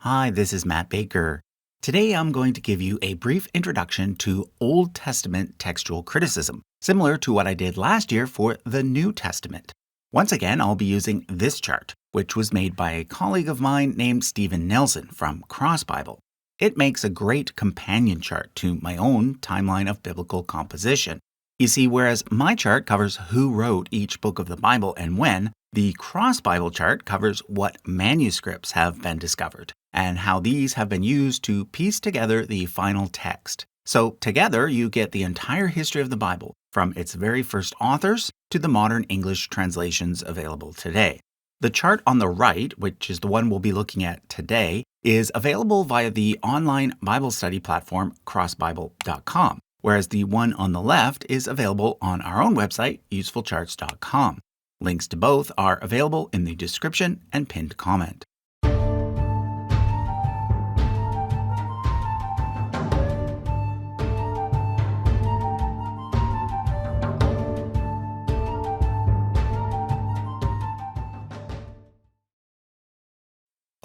Hi, this is Matt Baker. Today I'm going to give you a brief introduction to Old Testament textual criticism, similar to what I did last year for the New Testament. Once again, I'll be using this chart, which was made by a colleague of mine named Stephen Nelson from Cross Bible. It makes a great companion chart to my own timeline of biblical composition. You see, whereas my chart covers who wrote each book of the Bible and when, the Cross Bible chart covers what manuscripts have been discovered and how these have been used to piece together the final text. So together you get the entire history of the Bible, from its very first authors to the modern English translations available today. The chart on the right, which is the one we'll be looking at today, is available via the online Bible study platform crossbible.com, whereas the one on the left is available on our own website, usefulcharts.com. Links to both are available in the description and pinned comment.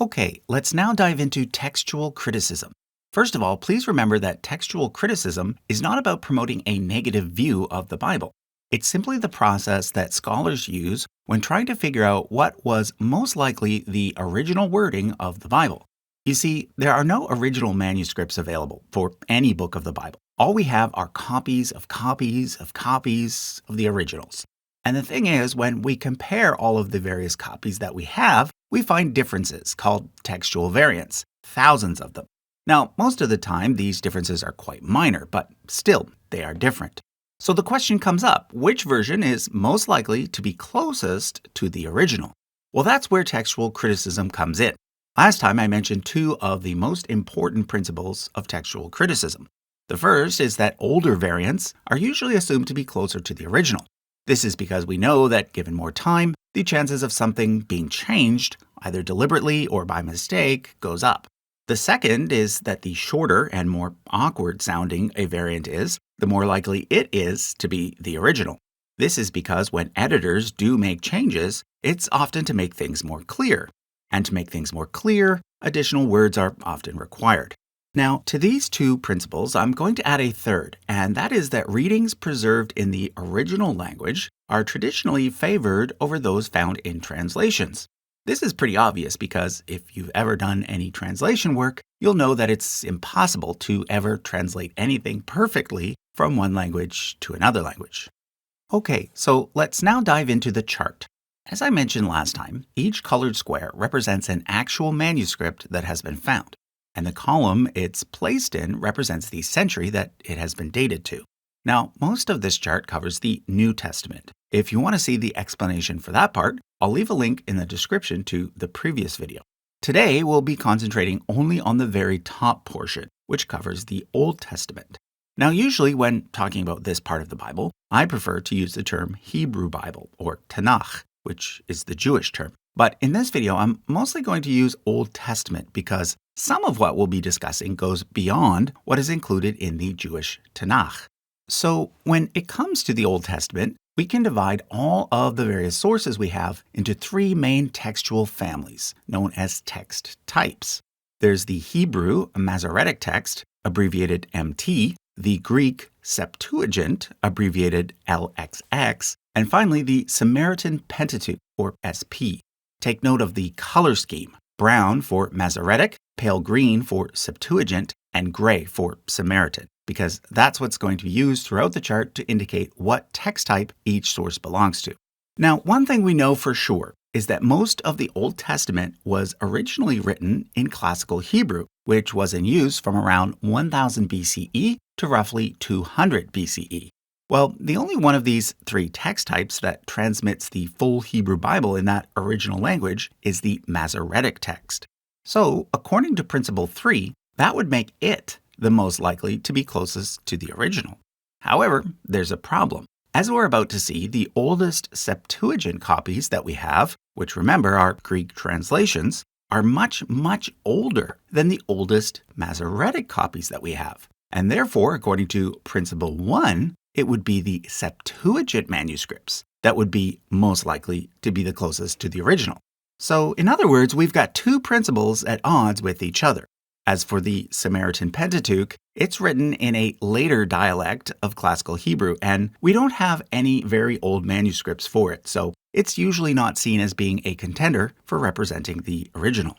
Okay, let's now dive into textual criticism. First of all, please remember that textual criticism is not about promoting a negative view of the Bible. It's simply the process that scholars use when trying to figure out what was most likely the original wording of the Bible. You see, there are no original manuscripts available for any book of the Bible. All we have are copies of copies of copies of the originals. And the thing is, when we compare all of the various copies that we have, we find differences called textual variants, thousands of them. Now, most of the time, these differences are quite minor, but still, they are different. So the question comes up, which version is most likely to be closest to the original? Well, that's where textual criticism comes in. Last time I mentioned two of the most important principles of textual criticism. The first is that older variants are usually assumed to be closer to the original. This is because we know that given more time, the chances of something being changed, either deliberately or by mistake, goes up. The second is that the shorter and more awkward sounding a variant is, the more likely it is to be the original. This is because when editors do make changes, it's often to make things more clear. And to make things more clear, additional words are often required. Now, to these two principles, I'm going to add a third, and that is that readings preserved in the original language are traditionally favored over those found in translations. This is pretty obvious because if you've ever done any translation work, you'll know that it's impossible to ever translate anything perfectly from one language to another language. Okay, so let's now dive into the chart. As I mentioned last time, each colored square represents an actual manuscript that has been found, and the column it's placed in represents the century that it has been dated to. Now, most of this chart covers the New Testament. If you want to see the explanation for that part, I'll leave a link in the description to the previous video. Today, we'll be concentrating only on the very top portion, which covers the Old Testament. Now, usually when talking about this part of the Bible, I prefer to use the term Hebrew Bible, or Tanakh, which is the Jewish term. But in this video, I'm mostly going to use Old Testament because some of what we'll be discussing goes beyond what is included in the Jewish Tanakh. So when it comes to the Old Testament, we can divide all of the various sources we have into three main textual families, known as text types. There's the Hebrew Masoretic text, abbreviated MT, the Greek Septuagint, abbreviated LXX, and finally the Samaritan Pentateuch, or SP. Take note of the color scheme: brown for Masoretic, pale green for Septuagint, and gray for Samaritan, because that's what's going to be used throughout the chart to indicate what text type each source belongs to. Now, one thing we know for sure is that most of the Old Testament was originally written in Classical Hebrew, which was in use from around 1000 BCE to roughly 200 BCE. Well, the only one of these three text types that transmits the full Hebrew Bible in that original language is the Masoretic text. So, according to Principle 3, that would make it the most likely to be closest to the original. However, there's a problem. As we're about to see, the oldest Septuagint copies that we have, which remember are Greek translations, are much, much older than the oldest Masoretic copies that we have. And therefore, according to Principle 1, it would be the Septuagint manuscripts that would be most likely to be the closest to the original. So, in other words, we've got two principles at odds with each other. As for the Samaritan Pentateuch, it's written in a later dialect of Classical Hebrew, and we don't have any very old manuscripts for it, so it's usually not seen as being a contender for representing the original.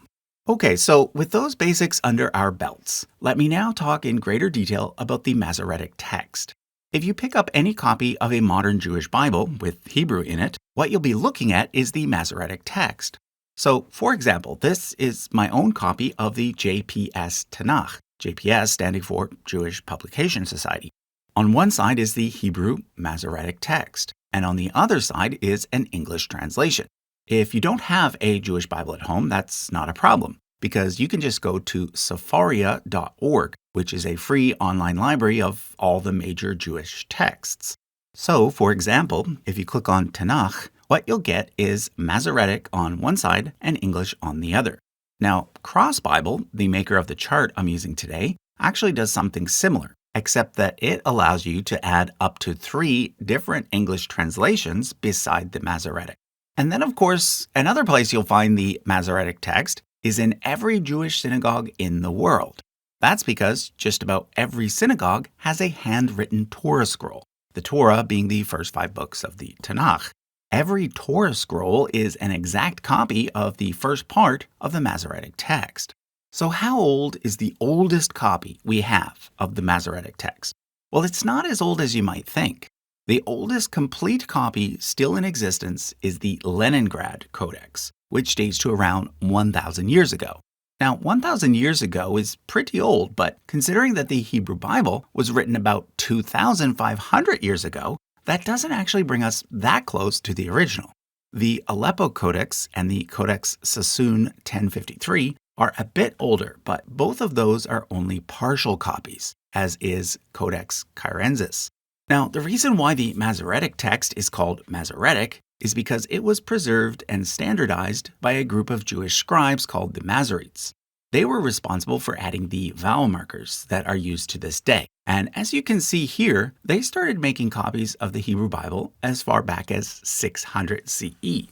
Okay, so with those basics under our belts, let me now talk in greater detail about the Masoretic text. If you pick up any copy of a modern Jewish Bible with Hebrew in it, what you'll be looking at is the Masoretic text. So, for example, this is my own copy of the JPS Tanakh, JPS standing for Jewish Publication Society. On one side is the Hebrew Masoretic text, and on the other side is an English translation. If you don't have a Jewish Bible at home, that's not a problem, because you can just go to sepharia.org, which is a free online library of all the major Jewish texts. So, for example, if you click on Tanakh, what you'll get is Masoretic on one side and English on the other. Now, Cross Bible, the maker of the chart I'm using today, actually does something similar, except that it allows you to add up to 3 different English translations beside the Masoretic. And then, of course, another place you'll find the Masoretic text is in every Jewish synagogue in the world. That's because just about every synagogue has a handwritten Torah scroll, the Torah being the first 5 books of the Tanakh. Every Torah scroll is an exact copy of the first part of the Masoretic text. So how old is the oldest copy we have of the Masoretic text? Well, it's not as old as you might think. The oldest complete copy still in existence is the Leningrad Codex, which dates to around 1,000 years ago. Now, 1,000 years ago is pretty old, but considering that the Hebrew Bible was written about 2,500 years ago, that doesn't actually bring us that close to the original. The Aleppo Codex and the Codex Sassoon 1053 are a bit older, but both of those are only partial copies, as is Codex Cairensis. Now, the reason why the Masoretic text is called Masoretic is because it was preserved and standardized by a group of Jewish scribes called the Masoretes. They were responsible for adding the vowel markers that are used to this day. And as you can see here, they started making copies of the Hebrew Bible as far back as 600 CE.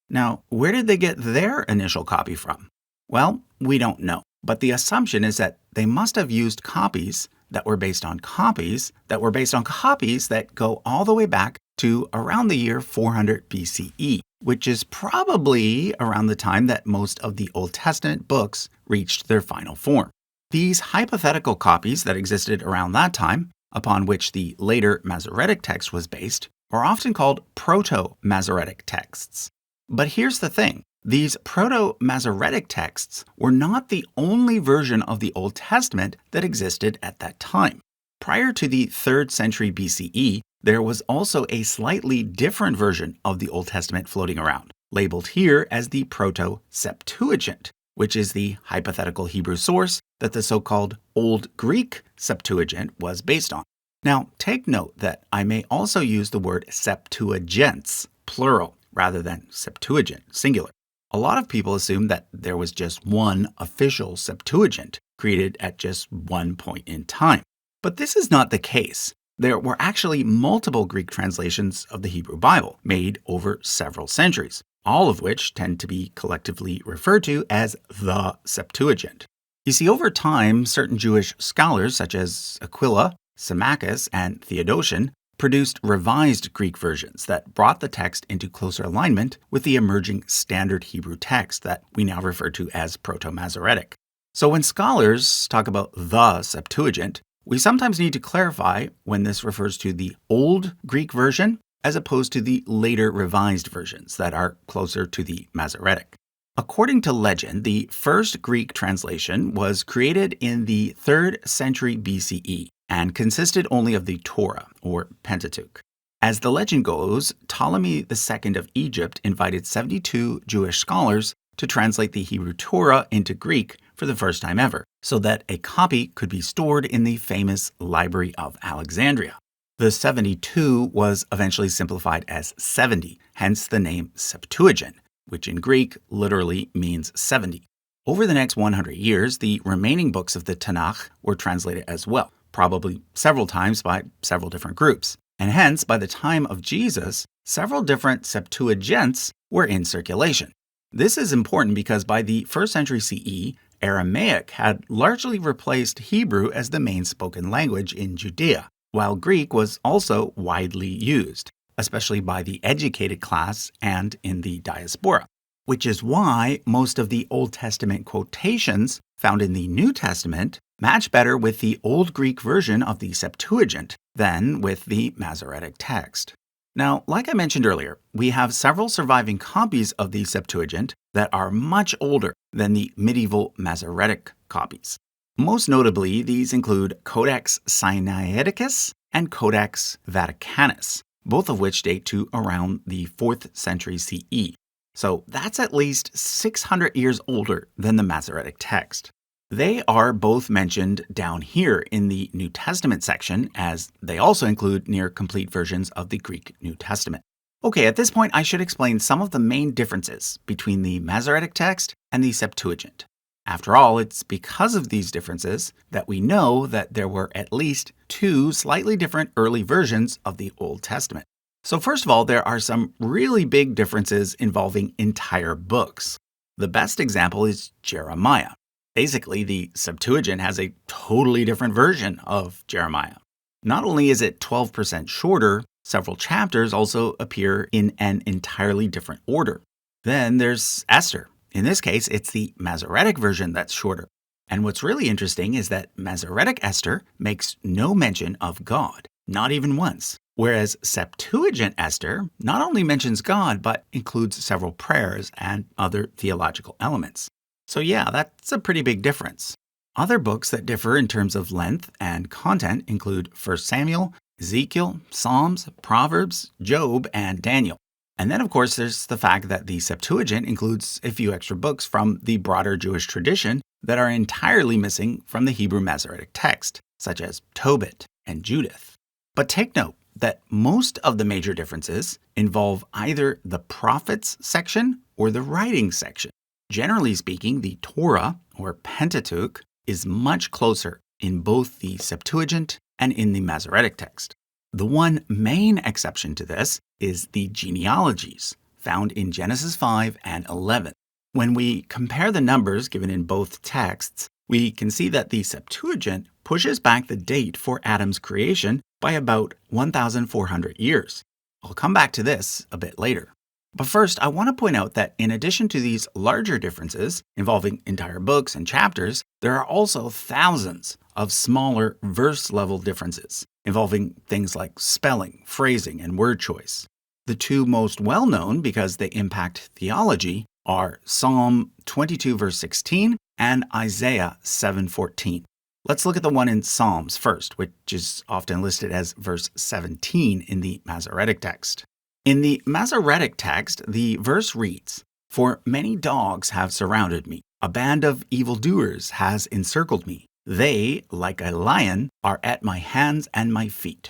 Now, where did they get their initial copy from? Well, we don't know, but the assumption is that they must have used copies that were based on copies that were based on copies that go all the way back to around the year 400 BCE, which is probably around the time that most of the Old Testament books reached their final form. These hypothetical copies that existed around that time, upon which the later Masoretic text was based, are often called Proto-Masoretic texts. But here's the thing. These Proto-Masoretic texts were not the only version of the Old Testament that existed at that time. Prior to the 3rd century BCE, there was also a slightly different version of the Old Testament floating around, labeled here as the Proto-Septuagint, which is the hypothetical Hebrew source that the so-called Old Greek Septuagint was based on. Now, take note that I may also use the word Septuagints, plural, rather than Septuagint, singular. A lot of people assume that there was just one official Septuagint created at just one point in time. But this is not the case. There were actually multiple Greek translations of the Hebrew Bible made over several centuries, all of which tend to be collectively referred to as the Septuagint. You see, over time, certain Jewish scholars such as Aquila, Symmachus, and Theodotion produced revised Greek versions that brought the text into closer alignment with the emerging standard Hebrew text that we now refer to as Proto-Masoretic. So when scholars talk about the Septuagint, we sometimes need to clarify when this refers to the Old Greek version as opposed to the later revised versions that are closer to the Masoretic. According to legend, the first Greek translation was created in the 3rd century BCE and consisted only of the Torah, or Pentateuch. As the legend goes, Ptolemy II of Egypt invited 72 Jewish scholars to translate the Hebrew Torah into Greek for the first time ever, so that a copy could be stored in the famous Library of Alexandria. The 72 was eventually simplified as 70, hence the name Septuagint, which in Greek literally means 70. Over the next 100 years, the remaining books of the Tanakh were translated as well, probably several times by several different groups. And hence, by the time of Jesus, several different Septuagints were in circulation. This is important because by the 1st century CE, Aramaic had largely replaced Hebrew as the main spoken language in Judea, while Greek was also widely used, especially by the educated class and in the diaspora, which is why most of the Old Testament quotations found in the New Testament match better with the Old Greek version of the Septuagint than with the Masoretic text. Now, like I mentioned earlier, we have several surviving copies of the Septuagint that are much older than the medieval Masoretic copies. Most notably, these include Codex Sinaiticus and Codex Vaticanus, both of which date to around the 4th century CE. So that's at least 600 years older than the Masoretic text. They are both mentioned down here in the New Testament section, as they also include near complete versions of the Greek New Testament. Okay, at this point, I should explain some of the main differences between the Masoretic text and the Septuagint. After all, it's because of these differences that we know that there were at least 2 slightly different early versions of the Old Testament. So first of all, there are some really big differences involving entire books. The best example is Jeremiah. Basically, the Septuagint has a totally different version of Jeremiah. Not only is it 12% shorter, several chapters also appear in an entirely different order. Then there's Esther. In this case, it's the Masoretic version that's shorter. And what's really interesting is that Masoretic Esther makes no mention of God, not even once. Whereas Septuagint Esther not only mentions God, but includes several prayers and other theological elements. So yeah, that's a pretty big difference. Other books that differ in terms of length and content include 1 Samuel, Ezekiel, Psalms, Proverbs, Job, and Daniel. And then, of course, there's the fact that the Septuagint includes a few extra books from the broader Jewish tradition that are entirely missing from the Hebrew Masoretic text, such as Tobit and Judith. But take note that most of the major differences involve either the prophets section or the writings section. Generally speaking, the Torah, or Pentateuch, is much closer in both the Septuagint and in the Masoretic text. The one main exception to this is the genealogies, found in Genesis 5 and 11. When we compare the numbers given in both texts, we can see that the Septuagint pushes back the date for Adam's creation by about 1,400 years. I'll come back to this a bit later. But first, I want to point out that in addition to these larger differences involving entire books and chapters, there are also thousands of smaller verse-level differences involving things like spelling, phrasing, and word choice. The 2 most well-known because they impact theology are Psalm 22 verse 16 and Isaiah 7:14. Let's look at the one in Psalms first, which is often listed as verse 17 in the Masoretic text. In the Masoretic text, the verse reads, "For many dogs have surrounded me. A band of evildoers has encircled me. They, like a lion, are at my hands and my feet."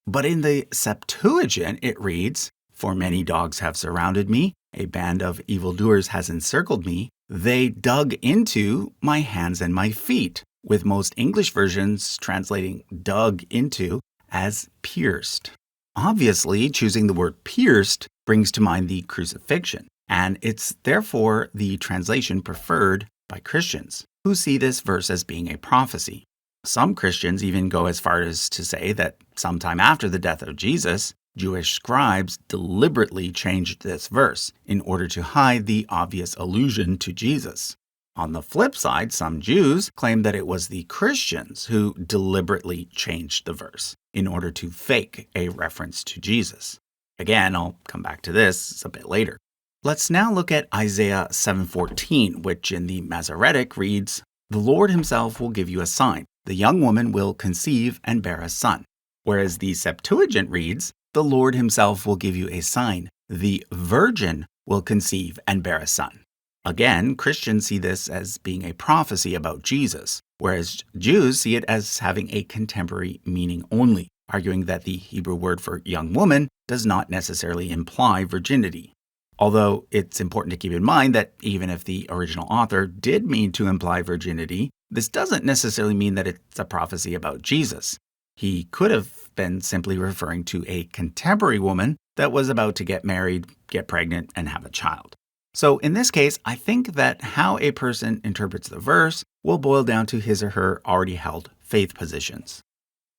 But in the Septuagint, it reads, "For many dogs have surrounded me. A band of evildoers has encircled me. They dug into my hands and my feet," with most English versions translating dug into as pierced. Obviously, choosing the word pierced brings to mind the crucifixion, and it's therefore the translation preferred by Christians, who see this verse as being a prophecy. Some Christians even go as far as to say that sometime after the death of Jesus, Jewish scribes deliberately changed this verse in order to hide the obvious allusion to Jesus. On the flip side, some Jews claim that it was the Christians who deliberately changed the verse in order to fake a reference to Jesus. Again, I'll come back to this a bit later. Let's now look at Isaiah 7:14, which in the Masoretic reads, "The Lord himself will give you a sign. The young woman will conceive and bear a son." Whereas the Septuagint reads, "The Lord himself will give you a sign. The virgin will conceive and bear a son." Again, Christians see this as being a prophecy about Jesus, whereas Jews see it as having a contemporary meaning only, arguing that the Hebrew word for young woman does not necessarily imply virginity. Although it's important to keep in mind that even if the original author did mean to imply virginity, this doesn't necessarily mean that it's a prophecy about Jesus. He could have been simply referring to a contemporary woman that was about to get married, get pregnant, and have a child. So in this case, I think that how a person interprets the verse will boil down to his or her already held faith positions.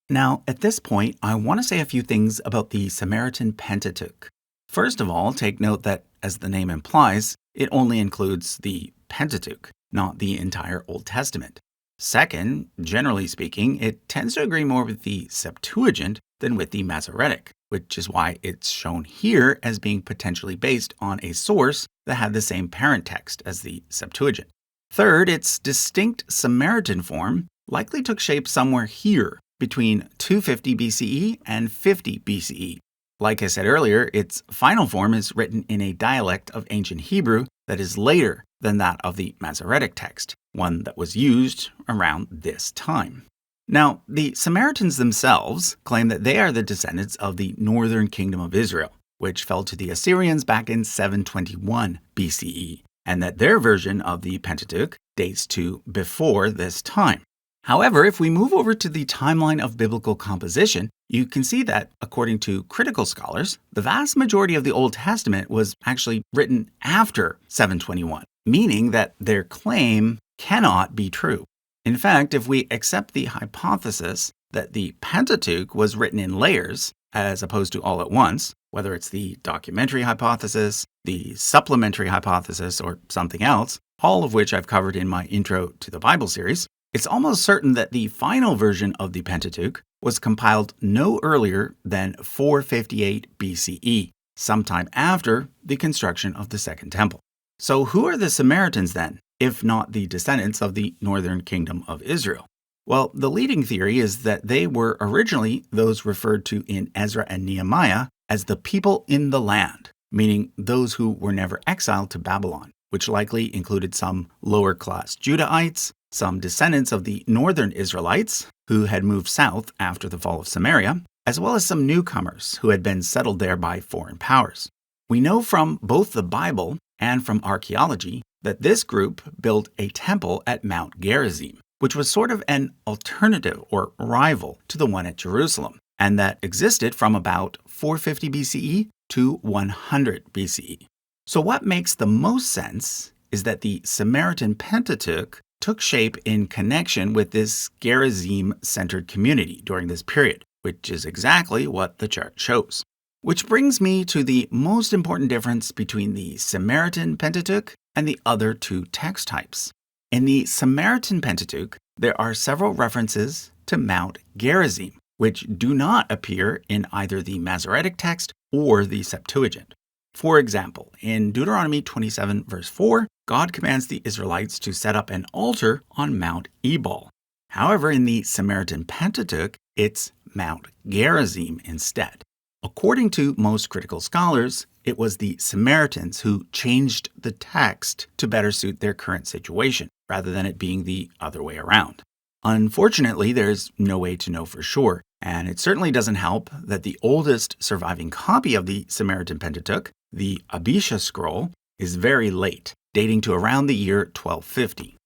Now, at this point, I want to say a few things about the Samaritan Pentateuch. First of all, take note that, as the name implies, it only includes the Pentateuch, not the entire Old Testament. Second, generally speaking, it tends to agree more with the Septuagint than with the Masoretic, which is why it's shown here as being potentially based on a source that had the same parent text as the Septuagint. Third, its distinct Samaritan form likely took shape somewhere here between 250 BCE and 50 BCE. Like I said earlier, its final form is written in a dialect of ancient Hebrew that is later than that of the Masoretic text, one that was used around this time. Now, the Samaritans themselves claim that they are the descendants of the northern kingdom of Israel, which fell to the Assyrians back in 721 BCE, and that their version of the Pentateuch dates to before this time. However, if we move over to the timeline of biblical composition, you can see that, according to critical scholars, the vast majority of the Old Testament was actually written after 721, meaning that their claim cannot be true. In fact, if we accept the hypothesis that the Pentateuch was written in layers as opposed to all at once, whether it's the documentary hypothesis, the supplementary hypothesis, or something else, all of which I've covered in my Intro to the Bible series, it's almost certain that the final version of the Pentateuch was compiled no earlier than 458 BCE, sometime after the construction of the Second Temple. So who are the Samaritans then, if not the descendants of the northern kingdom of Israel? Well, the leading theory is that they were originally those referred to in Ezra and Nehemiah as the people in the land, meaning those who were never exiled to Babylon, which likely included some lower-class Judahites, some descendants of the northern Israelites who had moved south after the fall of Samaria, as well as some newcomers who had been settled there by foreign powers. We know from both the Bible and from archaeology that this group built a temple at Mount Gerizim, which was sort of an alternative or rival to the one at Jerusalem, and that existed from about 450 BCE to 100 BCE. So what makes the most sense is that the Samaritan Pentateuch took shape in connection with this Gerizim-centered community during this period, which is exactly what the chart shows. Which brings me to the most important difference between the Samaritan Pentateuch and the other two text types. In the Samaritan Pentateuch, there are several references to Mount Gerizim, which do not appear in either the Masoretic text or the Septuagint. For example, in Deuteronomy 27 verse 4, God commands the Israelites to set up an altar on Mount Ebal. However, in the Samaritan Pentateuch, it's Mount Gerizim instead. According to most critical scholars, it was the Samaritans who changed the text to better suit their current situation, rather than it being the other way around. Unfortunately, there's no way to know for sure, and it certainly doesn't help that the oldest surviving copy of the Samaritan Pentateuch, the Abisha scroll, is very late, dating to around the year 1250.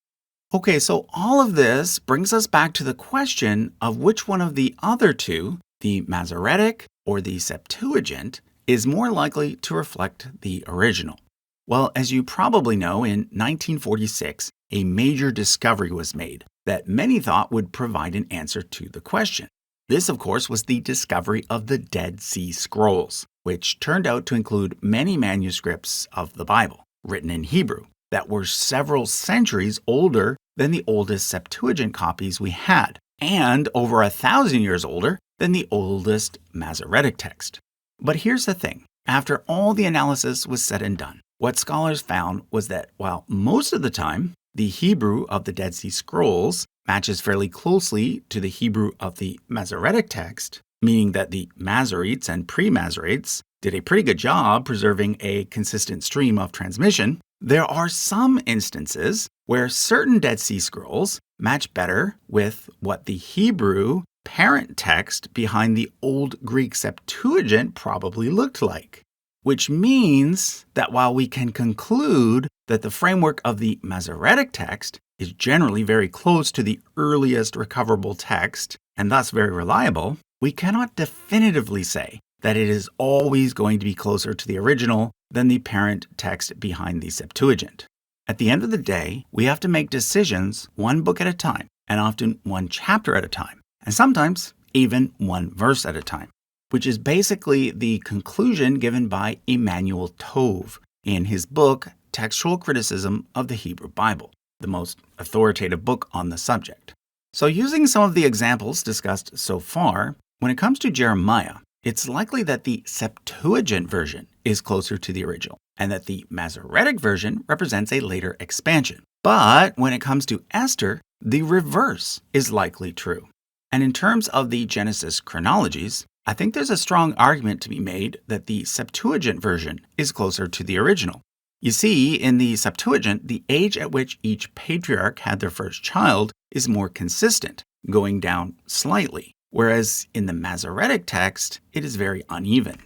Okay, so all of this brings us back to the question of which one of the other two, the Masoretic or the Septuagint, is more likely to reflect the original. Well, as you probably know, in 1946, a major discovery was made that many thought would provide an answer to the question. This, of course, was the discovery of the Dead Sea Scrolls, which turned out to include many manuscripts of the Bible, written in Hebrew, that were several centuries older than the oldest Septuagint copies we had, and over 1,000 years older than the oldest Masoretic text. But here's the thing. After all the analysis was said and done, what scholars found was that while most of the time the Hebrew of the Dead Sea Scrolls matches fairly closely to the Hebrew of the Masoretic text, meaning that the Masoretes and pre-Masoretes did a pretty good job preserving a consistent stream of transmission, there are some instances where certain Dead Sea Scrolls match better with what the Hebrew parent text behind the Old Greek Septuagint probably looked like. Which means that while we can conclude that the framework of the Masoretic text is generally very close to the earliest recoverable text, and thus very reliable, we cannot definitively say that it is always going to be closer to the original than the parent text behind the Septuagint. At the end of the day, we have to make decisions one book at a time, and often one chapter at a time, and sometimes even one verse at a time, which is basically the conclusion given by Emmanuel Tove in his book, Textual Criticism of the Hebrew Bible, the most authoritative book on the subject. So using some of the examples discussed so far, when it comes to Jeremiah, it's likely that the Septuagint version is closer to the original, and that the Masoretic version represents a later expansion. But when it comes to Esther, the reverse is likely true. And in terms of the Genesis chronologies, I think there's a strong argument to be made that the Septuagint version is closer to the original. You see, in the Septuagint, the age at which each patriarch had their first child is more consistent, going down slightly, whereas in the Masoretic text, it is very uneven.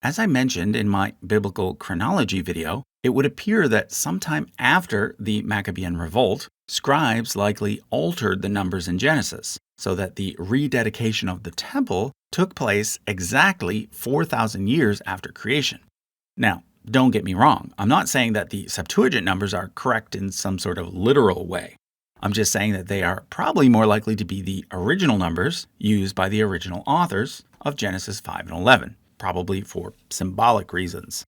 As I mentioned in my biblical chronology video, it would appear that sometime after the Maccabean revolt, scribes likely altered the numbers in Genesis, so that the rededication of the temple took place exactly 4,000 years after creation. Now, don't get me wrong, I'm not saying that the Septuagint numbers are correct in some sort of literal way. I'm just saying that they are probably more likely to be the original numbers used by the original authors of Genesis 5 and 11, probably for symbolic reasons.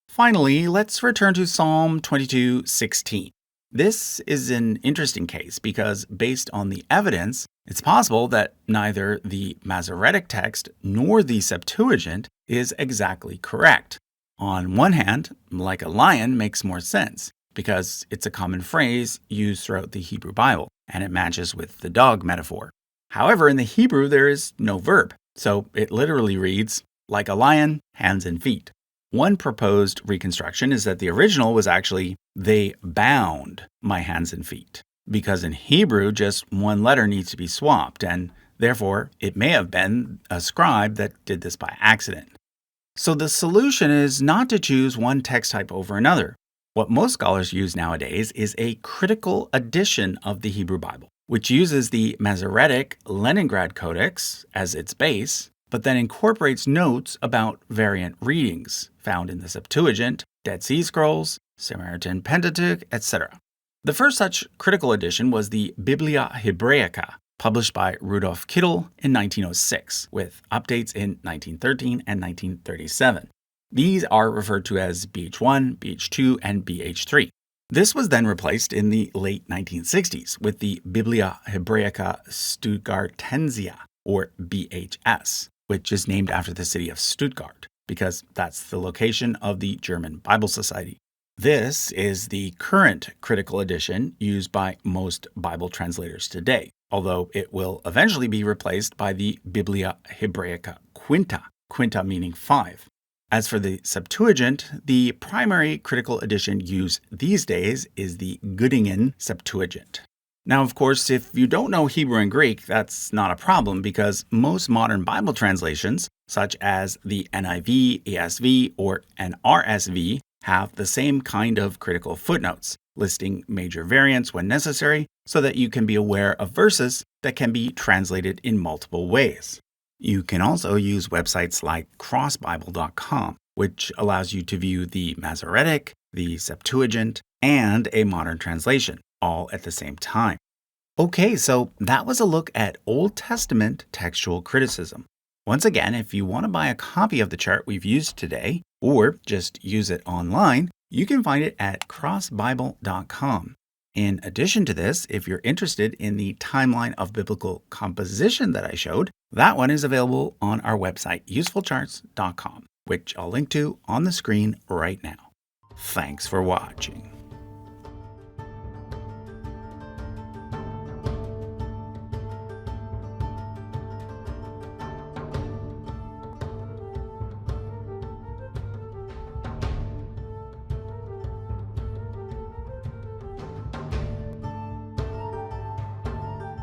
Finally, let's return to Psalm 22:16. This is an interesting case because based on the evidence, it's possible that neither the Masoretic text nor the Septuagint is exactly correct. On one hand, like a lion makes more sense because it's a common phrase used throughout the Hebrew Bible, and it matches with the dog metaphor. However, in the Hebrew, there is no verb, so it literally reads, like a lion, hands and feet. One proposed reconstruction is that the original was actually, they bound my hands and feet, because in Hebrew, just one letter needs to be swapped, and therefore, it may have been a scribe that did this by accident. So the solution is not to choose one text type over another. What most scholars use nowadays is a critical edition of the Hebrew Bible, which uses the Masoretic Leningrad Codex as its base, but then incorporates notes about variant readings found in the Septuagint, Dead Sea Scrolls, Samaritan Pentateuch, etc. The first such critical edition was the Biblia Hebraica, published by Rudolf Kittel in 1906, with updates in 1913 and 1937. These are referred to as BH1, BH2, and BH3. This was then replaced in the late 1960s with the Biblia Hebraica Stuttgartensia, or BHS, which is named after the city of Stuttgart, because that's the location of the German Bible Society. This is the current critical edition used by most Bible translators today, although it will eventually be replaced by the Biblia Hebraica Quinta, quinta meaning 5. As for the Septuagint, the primary critical edition used these days is the Göttingen Septuagint. Now, of course, if you don't know Hebrew and Greek, that's not a problem because most modern Bible translations, such as the NIV, ESV, or NRSV, have the same kind of critical footnotes, listing major variants when necessary so that you can be aware of verses that can be translated in multiple ways. You can also use websites like crossbible.com, which allows you to view the Masoretic, the Septuagint, and a modern translation, all at the same time. Okay, so that was a look at Old Testament textual criticism. Once again, if you want to buy a copy of the chart we've used today, or just use it online, you can find it at crossbible.com. In addition to this, if you're interested in the timeline of biblical composition that I showed, that one is available on our website, usefulcharts.com, which I'll link to on the screen right now. Thanks for watching.